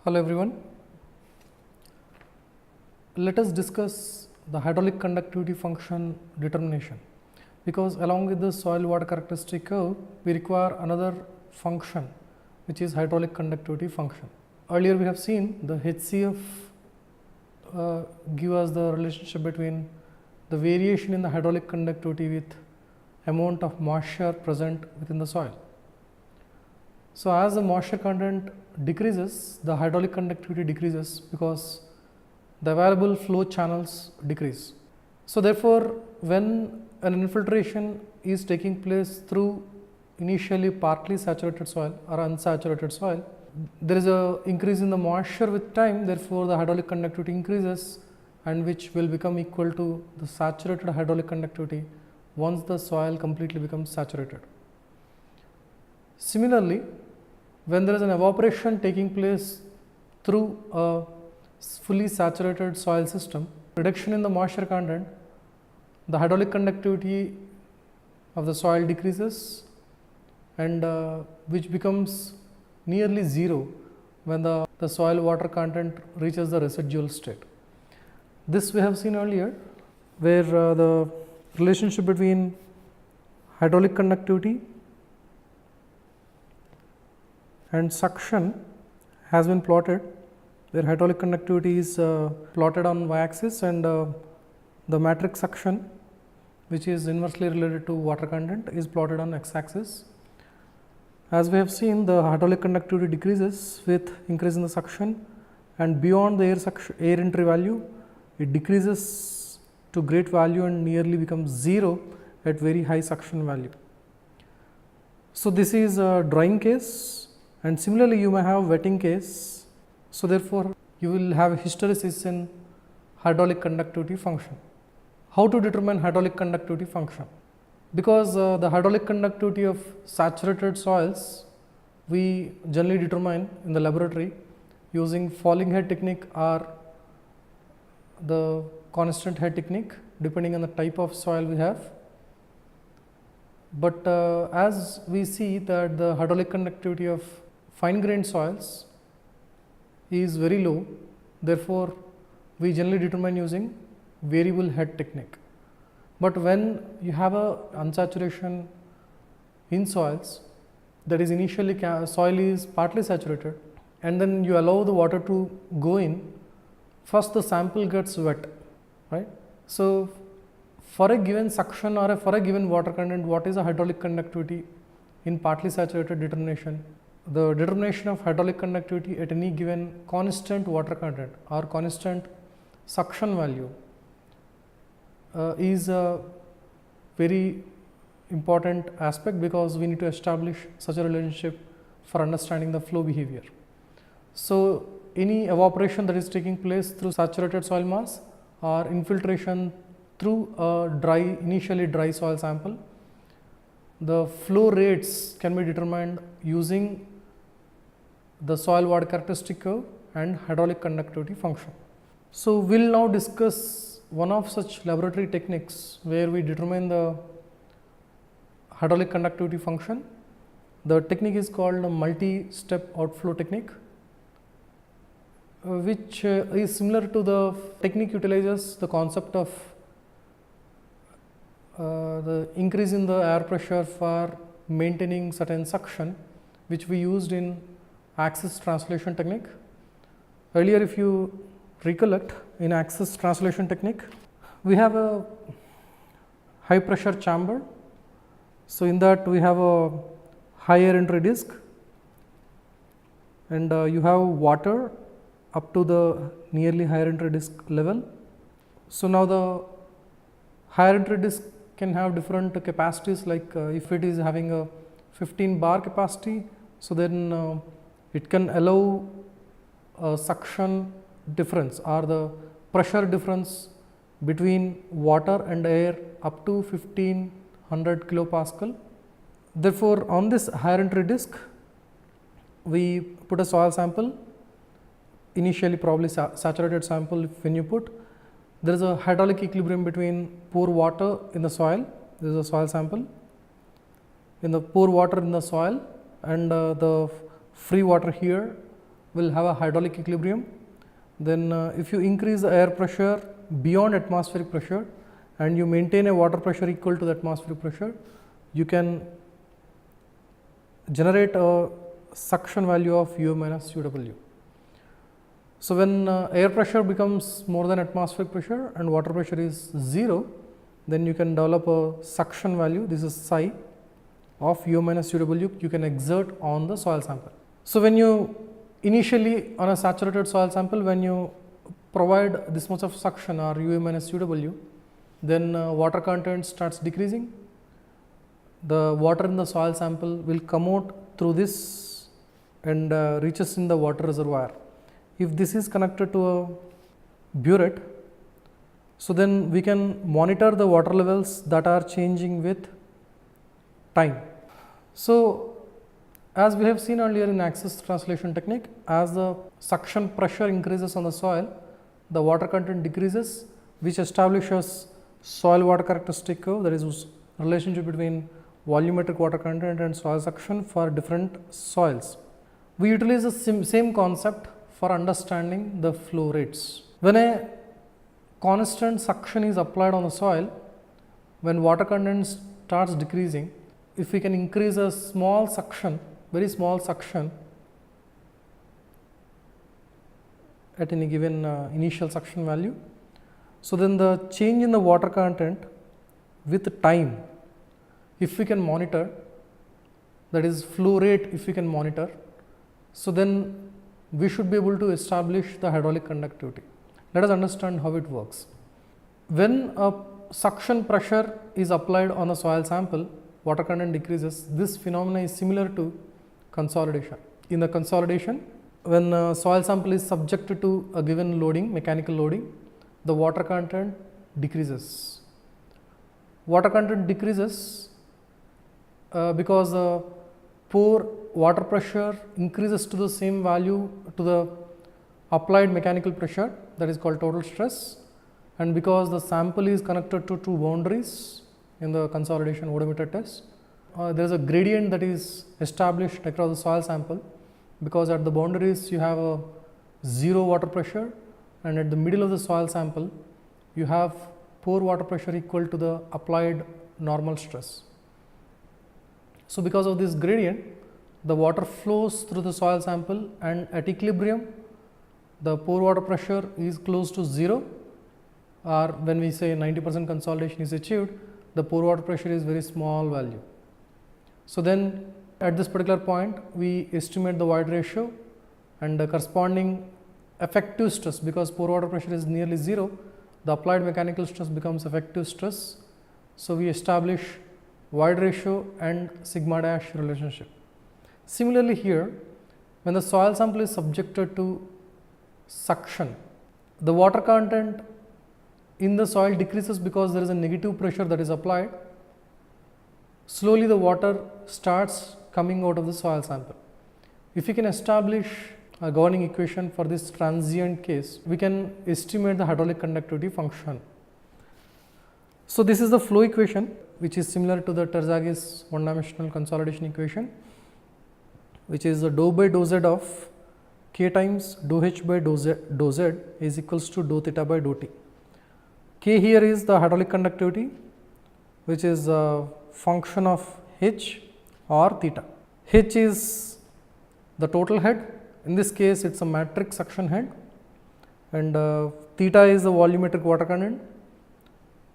Hello everyone. Let us discuss the hydraulic conductivity function determination, because along with the soil water characteristic curve we require another function which is hydraulic conductivity function. Earlier we have seen the HCF give us the relationship between the variation in the hydraulic conductivity with amount of moisture present within the soil. So, as the moisture content decreases, the hydraulic conductivity decreases because the available flow channels decrease. So, therefore, when an infiltration is taking place through initially partly saturated soil or unsaturated soil, there is a increase in the moisture with time, therefore, the hydraulic conductivity increases, and which will become equal to the saturated hydraulic conductivity once the soil completely becomes saturated. Similarly, when there is an evaporation taking place through a fully saturated soil system, reduction in the moisture content, the hydraulic conductivity of the soil decreases, and which becomes nearly zero when the soil water content reaches the residual state. This we have seen earlier, where the relationship between hydraulic conductivity and suction has been plotted, where hydraulic conductivity is plotted on y-axis, and the matrix suction, which is inversely related to water content, is plotted on x-axis. As we have seen, the hydraulic conductivity decreases with increase in the suction, and beyond the air entry value, it decreases to great value and nearly becomes zero at very high suction value. So, this is a drying case, and similarly you may have wetting case. So, therefore, you will have hysteresis in hydraulic conductivity function. How to determine hydraulic conductivity function? Because the hydraulic conductivity of saturated soils we generally determine in the laboratory using falling head technique or the constant head technique, depending on the type of soil we have. But as we see that the hydraulic conductivity of fine grained soils is very low, therefore, we generally determine using variable head technique. But when you have a unsaturation in soils, that is initially soil is partly saturated, and then you allow the water to go in, first the sample gets wet, right. So, for a given suction or for a given water content, what is the hydraulic conductivity in partly saturated determination? The determination of hydraulic conductivity at any given constant water content or constant suction value is a very important aspect, because we need to establish such a relationship for understanding the flow behavior. So, any evaporation that is taking place through saturated soil mass or infiltration through a initially dry soil sample, the flow rates can be determined using the soil water characteristic curve and hydraulic conductivity function. So, we will now discuss one of such laboratory techniques where we determine the hydraulic conductivity function. The technique is called a multi-step outflow technique, which is similar to the technique utilizes the concept of the increase in the air pressure for maintaining certain suction, which we used in axis translation technique. Earlier, if you recollect, in axis translation technique, we have a high pressure chamber. So, in that we have a high air entry disc, and you have water up to the nearly higher entry disc level. So, now the higher entry disc can have different capacities, like if it is having a 15 bar capacity, so then it can allow a suction difference or the pressure difference between water and air up to 1500 kilopascal. Therefore, on this higher entry disc, we put a soil sample, initially probably saturated sample. When you put, there is a hydraulic equilibrium between pore water in the soil, this is a soil sample, in the pore water in the soil, and the free water here will have a hydraulic equilibrium. Then if you increase the air pressure beyond atmospheric pressure and you maintain a water pressure equal to the atmospheric pressure, you can generate a suction value of U minus UW. So, when air pressure becomes more than atmospheric pressure and water pressure is 0, then you can develop a suction value, this is psi of U minus UW you can exert on the soil sample. So, when you initially on a saturated soil sample, when you provide this much of suction or U minus UW, then water content starts decreasing. The water in the soil sample will come out through this and reaches in the water reservoir. If this is connected to a burette, so then we can monitor the water levels that are changing with time. So, as we have seen earlier in axis translation technique, as the suction pressure increases on the soil, the water content decreases, which establishes soil water characteristic curve, that is relationship between volumetric water content and soil suction for different soils. We utilize the same concept for understanding the flow rates. When a constant suction is applied on the soil, when water content starts decreasing, if we can increase a small suction, very small suction at any given initial suction value, so then the change in the water content with time, if we can monitor, that is flow rate if we can monitor, so then we should be able to establish the hydraulic conductivity. Let us understand how it works. When a suction pressure is applied on a soil sample, water content decreases. This phenomena is similar to consolidation. In the consolidation, when a soil sample is subjected to a given loading, mechanical loading, the water content decreases. Water content decreases because the pore water pressure increases to the same value to the applied mechanical pressure, that is called total stress, and because the sample is connected to two boundaries in the consolidation odometer test, there is a gradient that is established across the soil sample, because at the boundaries you have a 0 water pressure and at the middle of the soil sample you have pore water pressure equal to the applied normal stress. So, because of this gradient, the water flows through the soil sample and at equilibrium the pore water pressure is close to 0, or when we say 90% consolidation is achieved, the pore water pressure is very small value. So, then at this particular point we estimate the void ratio and the corresponding effective stress, because pore water pressure is nearly 0, the applied mechanical stress becomes effective stress. So, we establish void ratio and sigma dash relationship. Similarly, here when the soil sample is subjected to suction, the water content in the soil decreases because there is a negative pressure that is applied. Slowly the water starts coming out of the soil sample. If we can establish a governing equation for this transient case, we can estimate the hydraulic conductivity function. So, this is the flow equation, which is similar to the Terzaghi's one dimensional consolidation equation, which is the dou by dou z of k times dou h by dou z is equals to dou theta by dou t. K here is the hydraulic conductivity, which is a function of h or theta. H is the total head, in this case it is a matrix suction head, and theta is the volumetric water content.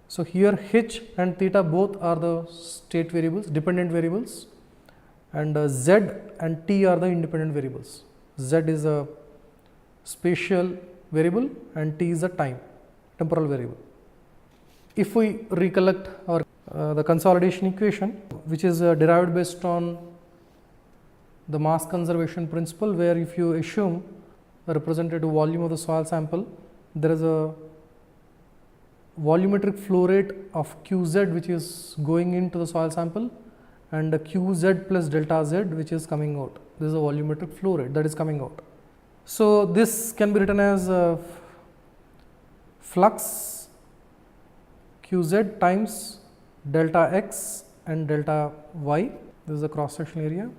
So, here h and theta both are the state variables, dependent variables, and z and t are the independent variables. Z is a spatial variable and t is a temporal variable. If we recollect our the consolidation equation, which is derived based on the mass conservation principle, where if you assume a representative volume of the soil sample, there is a volumetric flow rate of Qz which is going into the soil sample and Qz plus delta z which is coming out. This is a volumetric flow rate that is coming out. So, this can be written as flux Qz times delta x and delta y. This is the cross sectional area.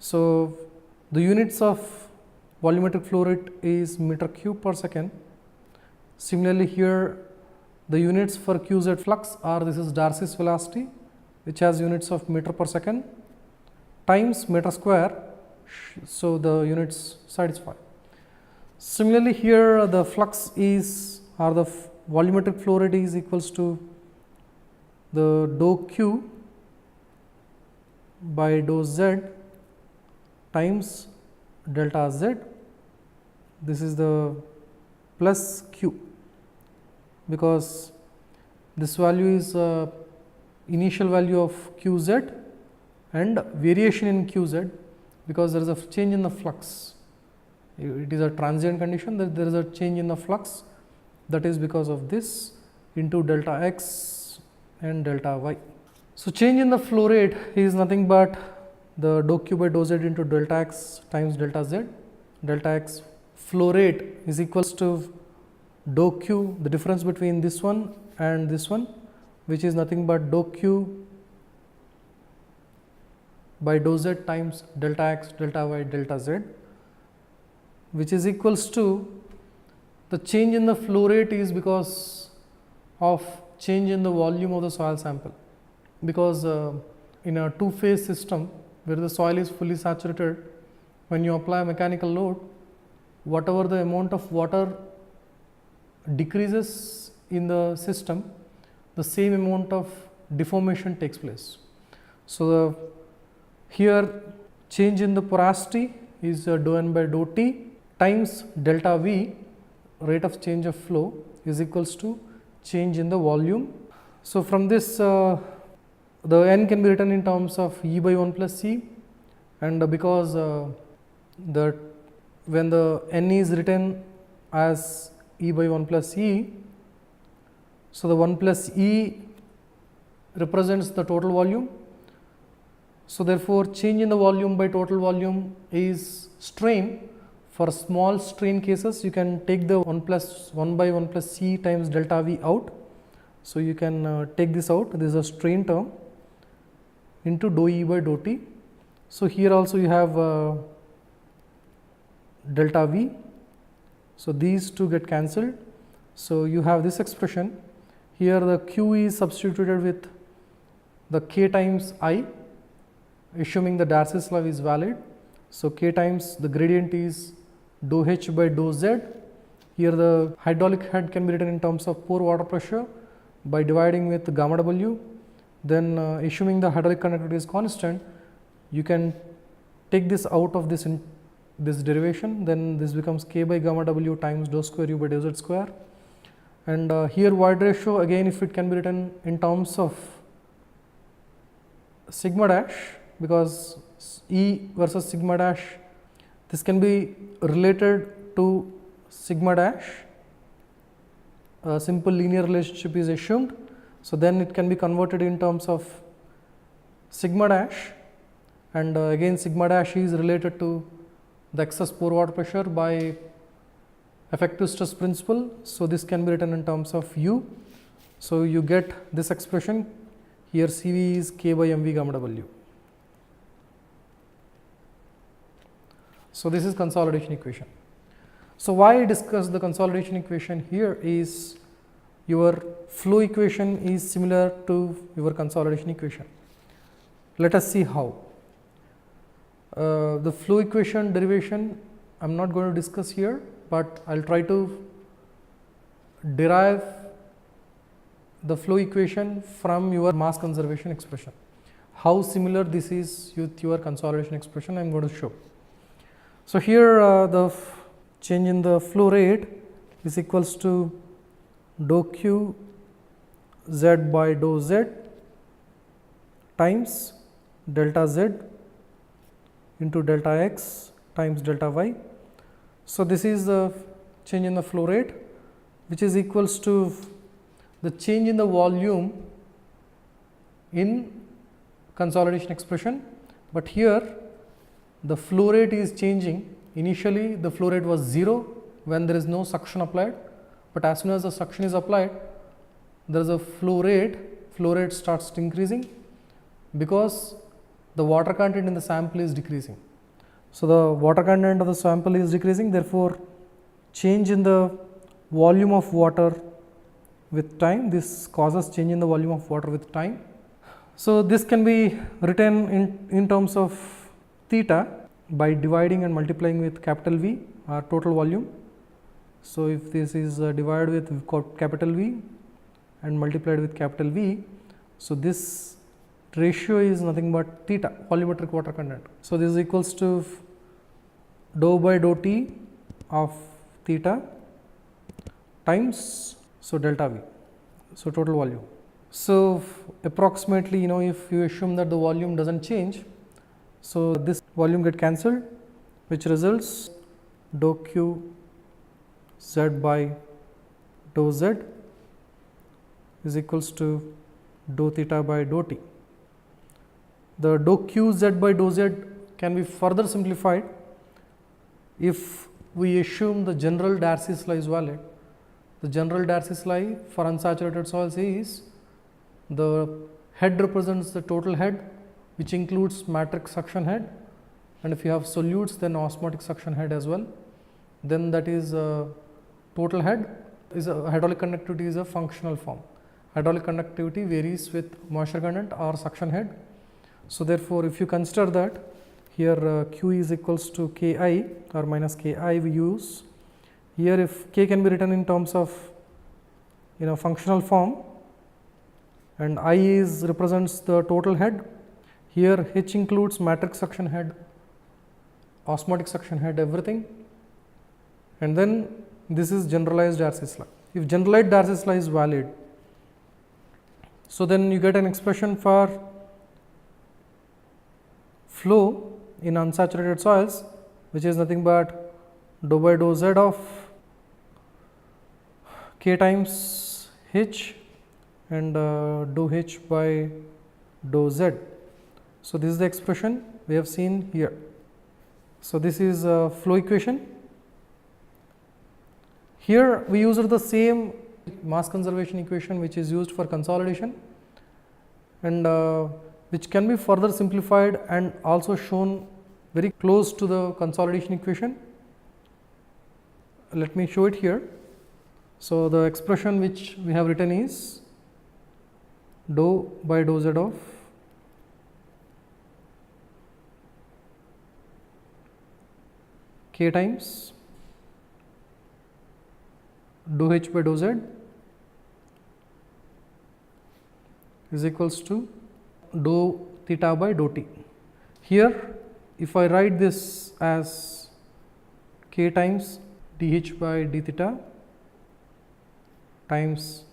So the units of volumetric flow rate is meter cube per second. Similarly, here the units for qz flux are, this is Darcy's velocity, which has units of meter per second times meter square, so the units satisfy. Similarly, here the flux is, or the volumetric flow rate is equals to the dou q by dou z times delta z. This is the plus q, because this value is initial value of qz and variation in qz, because there is a change in the flux. It is a transient condition that there is a change in the flux, that is because of this, into delta x and delta y. So change in the flow rate is nothing but the dou q by dou z into delta x times delta z. Delta x flow rate is equals to dou q, the difference between this one and this one, which is nothing but dou q by dou z times delta x, delta y, delta z, which is equals to, the change in the flow rate is because of change in the volume of the soil sample, because in a two-phase system where the soil is fully saturated, when you apply a mechanical load, whatever the amount of water decreases in the system, the same amount of deformation takes place. So here change in the porosity is dou n by dou t times delta v, rate of change of flow, is equals to change in the volume. So from this the n can be written in terms of E by 1 plus C, and because when the n is written as E by 1 plus E, so the 1 plus E represents the total volume. So therefore change in the volume by total volume is strain. For small strain cases, you can take the 1 by 1 plus C times delta V out. So you can take this out, this is a strain term, into dou E by dou T. So here also you have delta V. So these two get cancelled. So you have this expression. Here the Q is substituted with the K times I, assuming the Darcy's law is valid. So K times the gradient is dou H by dou Z. Here the hydraulic head can be written in terms of pore water pressure by dividing with gamma W. Then assuming the hydraulic conductivity is constant, you can take this out of this derivation, then this becomes K by gamma W times dou square U by dou Z square. And here void ratio, again if it can be written in terms of sigma dash, because E versus sigma dash, this can be related to sigma dash, a simple linear relationship is assumed. So then it can be converted in terms of sigma dash, and again sigma dash is related to the excess pore water pressure by effective stress principle. So this can be written in terms of U. So you get this expression, here CV is K by mv gamma W. So this is consolidation equation. So why I discuss the consolidation equation here is, your flow equation is similar to your consolidation equation. Let us see how. The flow equation derivation I am not going to discuss here, but I will try to derive the flow equation from your mass conservation expression. How similar this is with your consolidation expression I am going to show. So here the change in the flow rate is equals to dou q z by dou z times delta z into delta x times delta y. So this is the change in the flow rate, which is equals to the change in the volume in consolidation expression, but here the flow rate is changing. Initially the flow rate was 0 when there is no suction applied, but as soon as the suction is applied, there is a flow rate starts increasing because the water content in the sample is decreasing. So, the water content of the sample is decreasing, therefore, change in the volume of water with time, this causes change in the volume of water with time. So, this can be written in terms of theta by dividing and multiplying with capital V, or total volume. So, if this is divided with capital V and multiplied with capital V, so this ratio is nothing but theta, volumetric water content. So, this is equals to dou by dou T of theta times, so delta V, so total volume. So, approximately, if you assume that the volume does not change, so this volume get cancelled, which results dou Q Z by dou Z is equals to dou theta by dou T. The dou Q Z by dou Z can be further simplified if we assume the general Darcy's law is valid. The general Darcy's law for unsaturated soils is the head represents the total head, which includes matrix suction head, and if you have solutes, then osmotic suction head as well. Then that is total head is a hydraulic conductivity is a functional form. Hydraulic conductivity varies with moisture content or suction head. So, therefore, if you consider that here Q is equals to K I or minus K I we use here, if K can be written in terms of functional form and I is represents the total head, here H includes matrix suction head, osmotic suction head, everything, and then this is generalized Darcy's law. If generalized Darcy's law is valid, so then you get an expression for flow in unsaturated soils, which is nothing but dou by dou Z of K times H and dou H by dou Z. So, this is the expression we have seen here. So, this is a flow equation. Here we used the same mass conservation equation which is used for consolidation, and which can be further simplified and also shown very close to the consolidation equation. Let me show it here. So, the expression which we have written is dou by dou Z of K times dou H by dou Z is equals to dou theta by dou T. Here, if I write this as K times dH by d theta times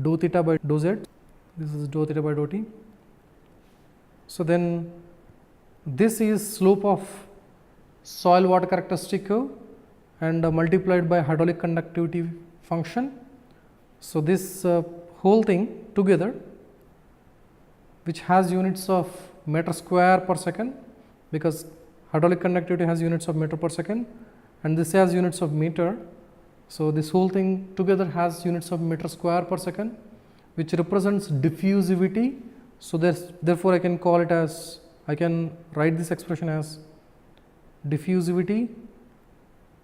dou theta by dou Z, this is dou theta by dou T. So, then this is slope of soil water characteristic curve and multiplied by hydraulic conductivity function. So, this whole thing together, which has units of meter square per second, because hydraulic conductivity has units of meter per second and this has units of meter. So, this whole thing together has units of meter square per second, which represents diffusivity. So, therefore, I can call it as, I can write this expression as diffusivity,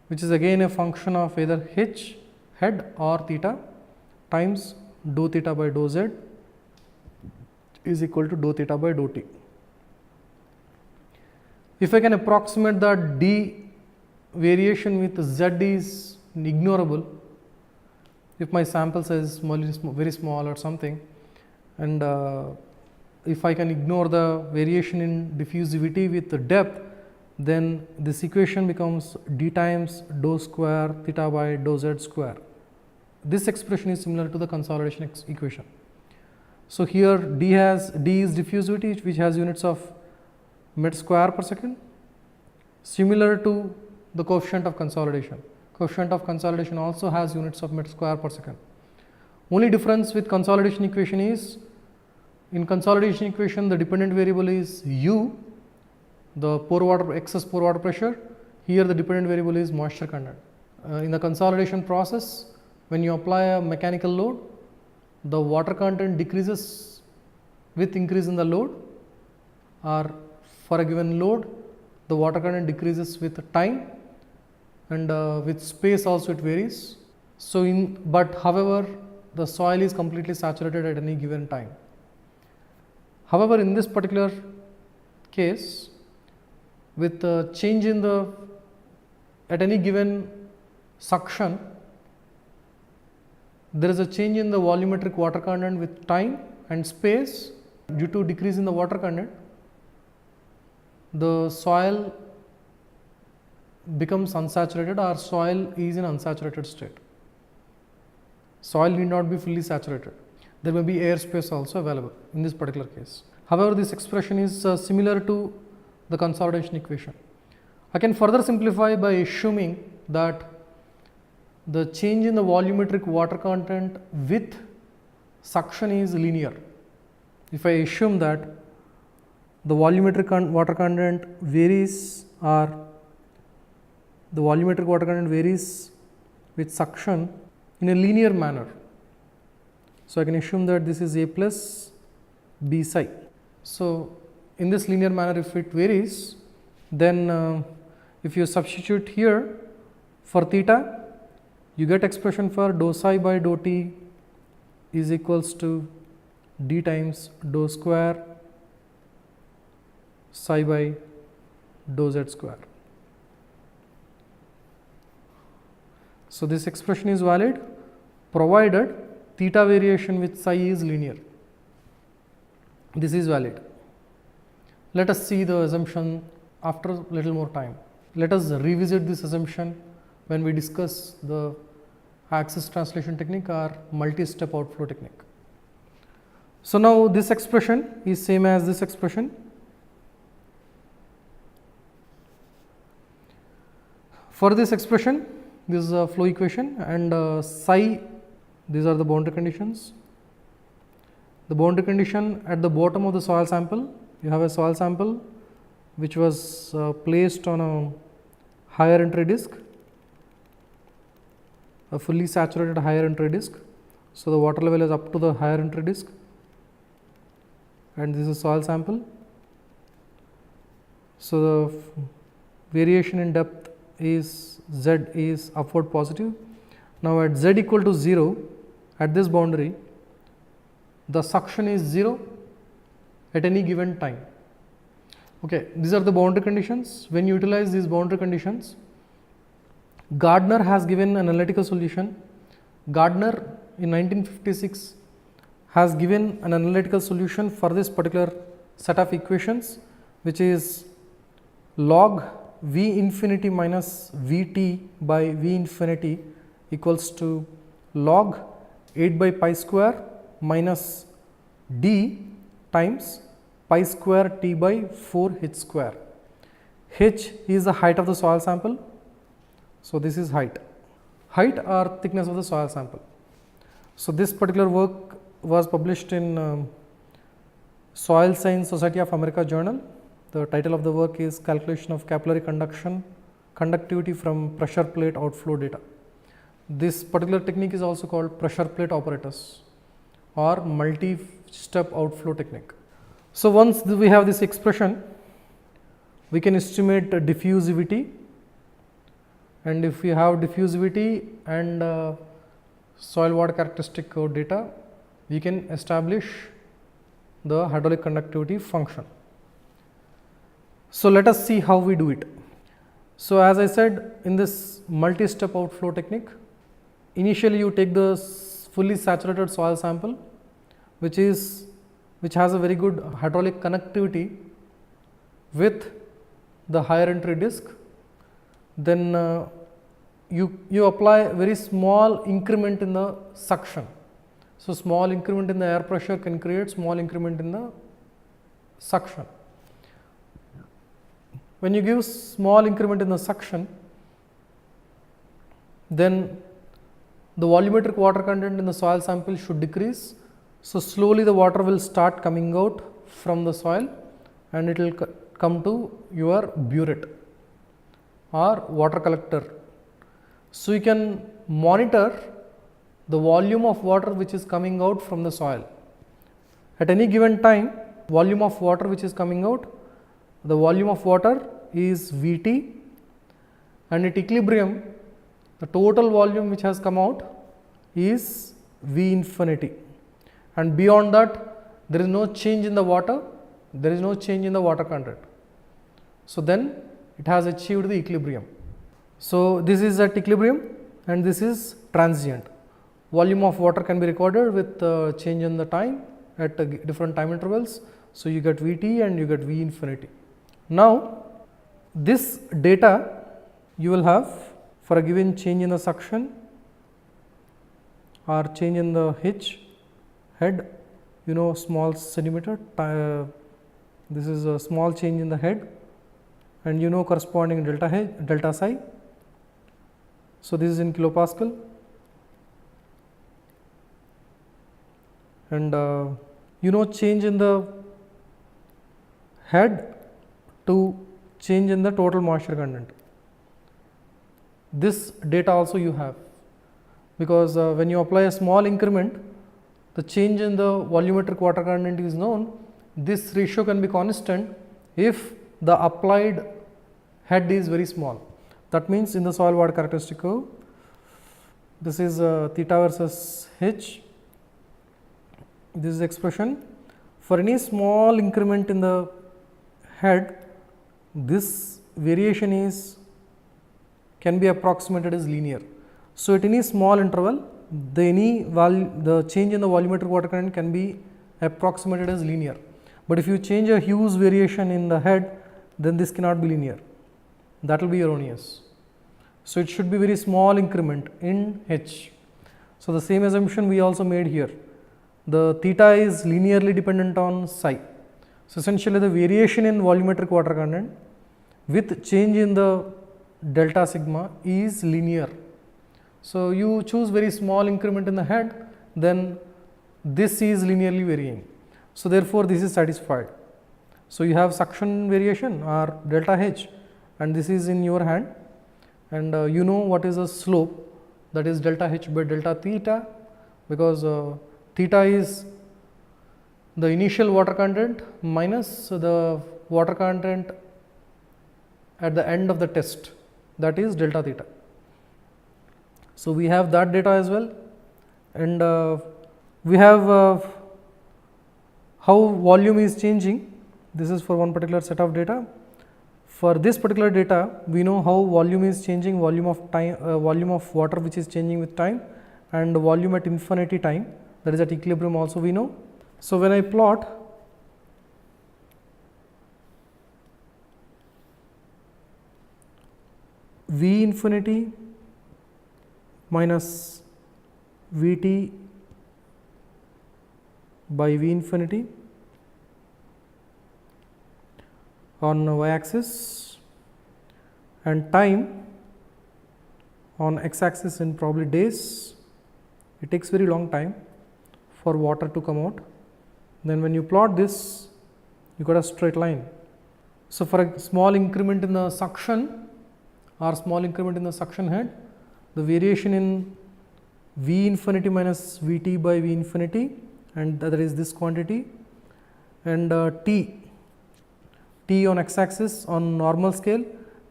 which is again a function of either H head or theta times dou theta by dou Z is equal to dou theta by dou T. If I can approximate the d variation with Z is ignorable, if my sample size is very small or something, and if I can ignore the variation in diffusivity with the depth, then this equation becomes d times dou square theta by dou Z square. This expression is similar to the consolidation equation. So, here d is diffusivity, which has units of meter square per second, similar to the coefficient of consolidation. Coefficient of consolidation also has units of meter square per second. Only difference with consolidation equation is, in consolidation equation the dependent variable is u, the excess pore water pressure. Here the dependent variable is moisture content. In the consolidation process, when you apply a mechanical load, the water content decreases with increase in the load, or for a given load the water content decreases with time, and with space also it varies. So, but however, the soil is completely saturated at any given time. However, in this particular case, with the change in the at any given suction, there is a change in the volumetric water content with time and space. Due to decrease in the water content, the soil becomes unsaturated, or soil is in unsaturated state. Soil need not be fully saturated. There may be air space also available in this particular case. However, this expression is similar to the consolidation equation. I can further simplify by assuming that the change in the volumetric water content with suction is linear. If I assume that the volumetric water content varies, or the volumetric water content varies with suction in a linear manner. So, I can assume that this is A plus B psi. So, in this linear manner, if it varies, then if you substitute here for theta, you get expression for dou psi by dou t is equals to d times dou square psi by dou z square. So, this expression is valid provided theta variation with psi is linear. This is valid. Let us see the assumption after a little more time. Let us revisit this assumption when we discuss the axis translation technique or multi-step outflow technique. So, now this expression is same as this expression. For this expression, this is a flow equation, and psi, these are the boundary conditions. The boundary condition at the bottom of the soil sample, you have a soil sample which was placed on a higher entry disk, a fully saturated higher entry disk. So, the water level is up to the higher entry disk, and this is soil sample. So, the variation in depth is Z is upward positive. Now, at Z equal to 0, at this boundary, the suction is 0 at any given time. Okay, these are the boundary conditions. When you utilize these boundary conditions, Gardner has given an analytical solution. Gardner in 1956 has given an analytical solution for this particular set of equations, which is log V infinity minus Vt by V infinity equals to log 8 by pi square minus d times pi square t by 4 h square. H is the height of the soil sample. So, this is height or thickness of the soil sample. So, this particular work was published in Soil Science Society of America journal. The title of the work is Calculation of Capillary Conductivity from Pressure Plate Outflow Data. This particular technique is also called pressure plate apparatus or multi-step outflow technique. So, once we have this expression, we can estimate diffusivity, and if we have diffusivity and soil water characteristic data, we can establish the hydraulic conductivity function. So, let us see how we do it. So, as I said, in this multi-step outflow technique, initially you take the fully saturated soil sample, which has a very good hydraulic connectivity with the higher entry disk. Then you apply a very small increment in the suction. So, small increment in the air pressure can create small increment in the suction. When you give small increment in the suction, then the volumetric water content in the soil sample should decrease. So, slowly the water will start coming out from the soil and it will come to your burette or water collector. So, you can monitor the volume of water which is coming out from the soil. At any given time, volume of water which is coming out, the volume of water is Vt, and at equilibrium the total volume which has come out is V infinity, and beyond that there is no change in the water, there is no change in the water content. So then it has achieved the equilibrium. So this is at equilibrium and this is transient. Volume of water can be recorded with change in the time at different time intervals. So you get Vt and you get V infinity. Now this data you will have for a given change in the suction or change in the H head, you know, small centimeter, this is a small change in the head, and you know corresponding delta psi. So this is in kilopascal, and you know change in the head to change in the total moisture content. This data also you have, because when you apply a small increment, the change in the volumetric water content is known. This ratio can be constant if the applied head is very small. That means in the soil water characteristic curve, this is theta versus H. This is the expression. For any small increment in the head, this variation can be approximated as linear. So at any small interval, the change in the volumetric water content can be approximated as linear. But if you change a huge variation in the head, then this cannot be linear. That will be erroneous. So it should be very small increment in H. So the same assumption we also made here. The theta is linearly dependent on psi. So essentially the variation in volumetric water content with change in the delta sigma is linear. So you choose very small increment in the head, then this is linearly varying. So therefore this is satisfied. So you have suction variation or delta H, and this is in your hand, and you know what is the slope, that is delta H by delta theta, because theta is the initial water content minus the water content at the end of the test, that is delta theta. So we have that data as well, and we have how volume is changing. This is for one particular set of data. For this particular data, we know how volume is changing, volume of time, volume of water which is changing with time, and volume at infinity time, that is at equilibrium also we know. So when I plot V infinity minus Vt by V infinity on y axis and time on x axis in probably days, it takes very long time for water to come out. Then when you plot this, you got a straight line. So for a small increment in the suction or small increment in the suction head, the variation in V infinity minus Vt by V infinity, and that is this quantity, and T on x axis on normal scale,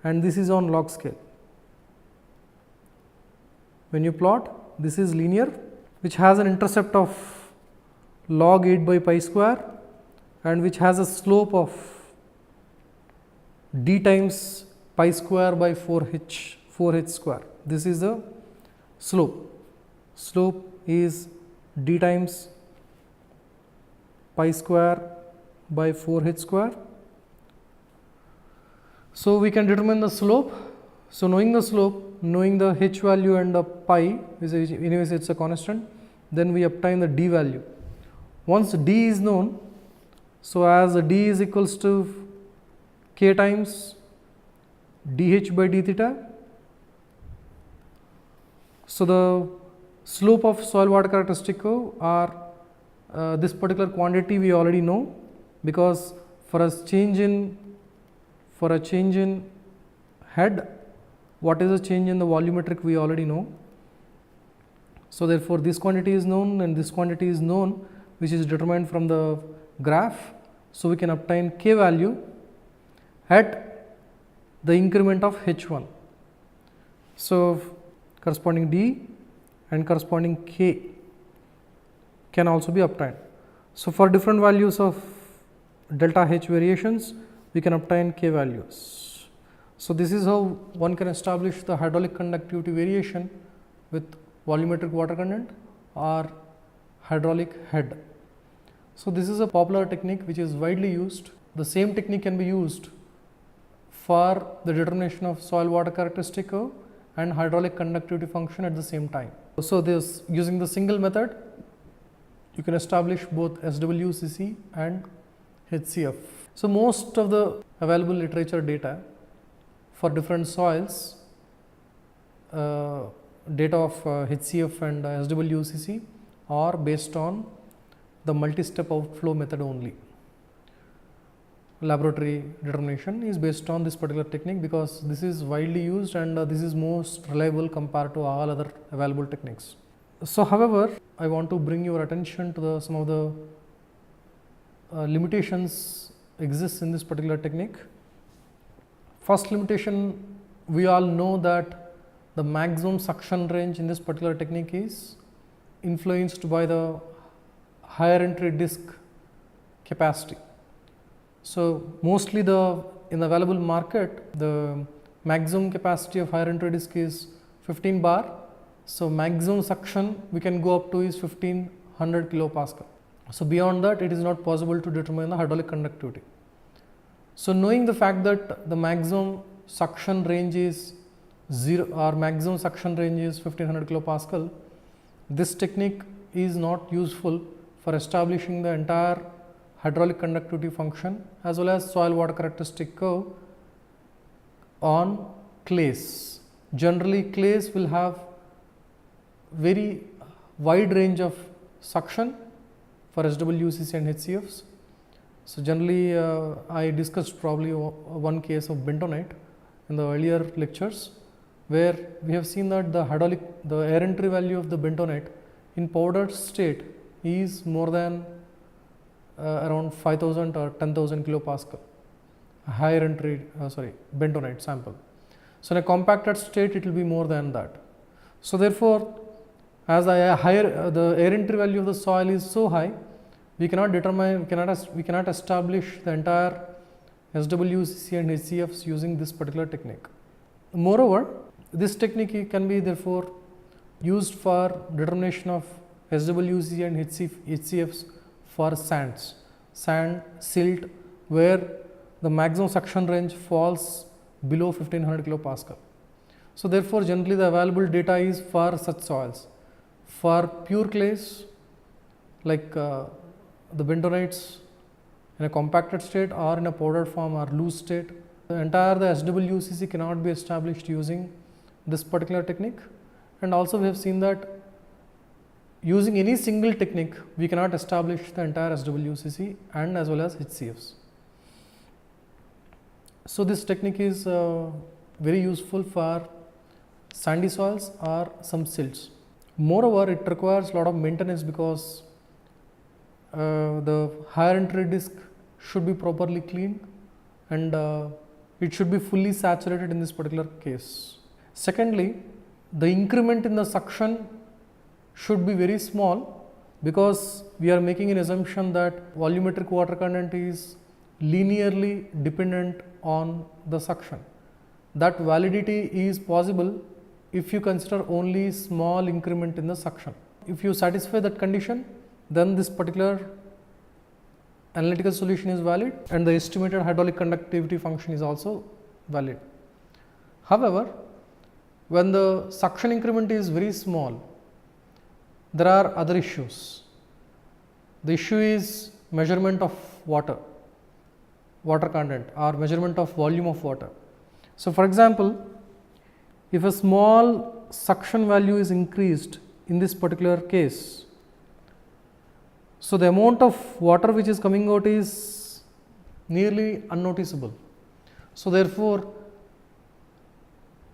and this is on log scale. When you plot, this is linear, which has an intercept of log 8 by pi square, and which has a slope of d times pi square by 4h square. This is the slope. Slope is d times pi square by 4h square. So we can determine the slope. So knowing the slope, knowing the h value and the pi, anyways it's a constant, then we obtain the d value. Once d is known, so as d is equals to k times dh by d theta. So the slope of soil water characteristic curve or this particular quantity we already know, because for a change in head, what is the change in the volumetric we already know. So therefore this quantity is known and this quantity is known, which is determined from the graph. So we can obtain k value at the increment of H1. So, corresponding D and corresponding K can also be obtained. So, for different values of delta H variations, we can obtain K values. So, this is how one can establish the hydraulic conductivity variation with volumetric water content or hydraulic head. So, this is a popular technique which is widely used. The same technique can be used for the determination of soil water characteristic curve and hydraulic conductivity function at the same time. So, this using the single method, you can establish both SWCC and HCF. So, most of the available literature data for different soils, data of HCF and SWCC are based on the multi-step outflow method only. Laboratory determination is based on this particular technique because this is widely used and this is most reliable compared to all other available techniques. So, however, I want to bring your attention to some of the limitations exists in this particular technique. First limitation, we all know that the maximum suction range in this particular technique is influenced by the higher entry disc capacity. So, mostly in the available market, the maximum capacity of higher entry disc is 15 bar. So, maximum suction we can go up to is 1500 kilopascal. So, beyond that it is not possible to determine the hydraulic conductivity. So, knowing the fact that the maximum suction range is 0 or maximum suction range is 1500 kilopascal, this technique is not useful for establishing the entire hydraulic conductivity function as well as soil water characteristic curve on clays. Generally, clays will have very wide range of suction for SWCC and HCFs. So, generally I discussed probably one case of bentonite in the earlier lectures, where we have seen that the air entry value of the bentonite in powdered state is more than around 5000 or 10,000 kilopascal, higher entry bentonite sample. So, in a compacted state it will be more than that. So, therefore, as the air entry value of the soil is so high, we cannot establish the entire SWCC and HCFs using this particular technique. Moreover, this technique can be therefore used for determination of SWCC and HCFs for sands, sand, silt, where the maximum suction range falls below 1500 kilopascal. So, therefore, generally the available data is for such soils. For pure clays like the bentonites in a compacted state or in a powdered form or loose state, the SWCC cannot be established using this particular technique. And also we have seen that using any single technique, we cannot establish the entire SWCC and as well as HCFs. So, this technique is very useful for sandy soils or some silts. Moreover, it requires a lot of maintenance because the higher entry disc should be properly cleaned and it should be fully saturated in this particular case. Secondly, the increment in the suction should be very small because we are making an assumption that volumetric water content is linearly dependent on the suction. That validity is possible if you consider only small increment in the suction. If you satisfy that condition, then this particular analytical solution is valid and the estimated hydraulic conductivity function is also valid. However, when the suction increment is very small, there are other issues. The issue is measurement of water content or measurement of volume of water. So, for example, if a small suction value is increased in this particular case, so the amount of water which is coming out is nearly unnoticeable. So, therefore,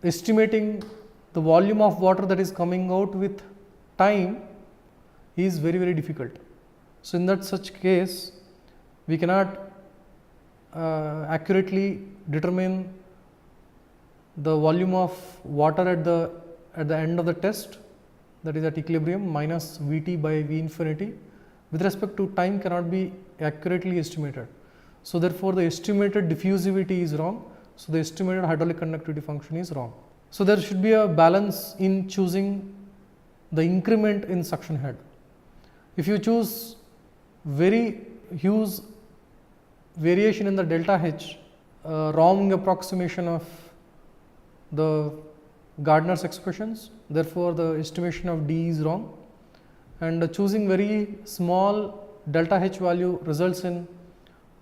estimating the volume of water that is coming out with time is very difficult. So, in that such case, we cannot accurately determine the volume of water at the end of the test, that is at equilibrium, minus Vt by V infinity with respect to time cannot be accurately estimated. So, therefore, the estimated diffusivity is wrong. So, the estimated hydraulic conductivity function is wrong. So, there should be a balance in choosing the increment in suction head. If you choose very huge variation in the delta H, wrong approximation of the Gardner's expressions, therefore, the estimation of D is wrong, and choosing very small delta H value results in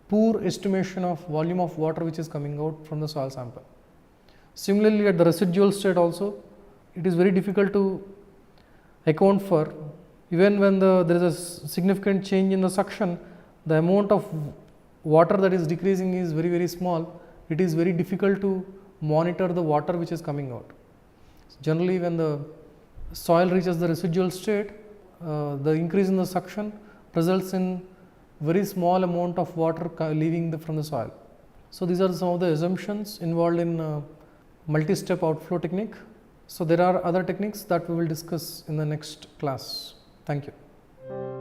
poor estimation of volume of water which is coming out from the soil sample. Similarly, at the residual state also, it is very difficult to account for, even when there is a significant change in the suction, the amount of water that is decreasing is very, very small. It is very difficult to monitor the water which is coming out. Generally, when the soil reaches the residual state, the increase in the suction results in very small amount of water leaving from the soil. So, these are some of the assumptions involved in multi-step outflow technique. So, there are other techniques that we will discuss in the next class. Thank you.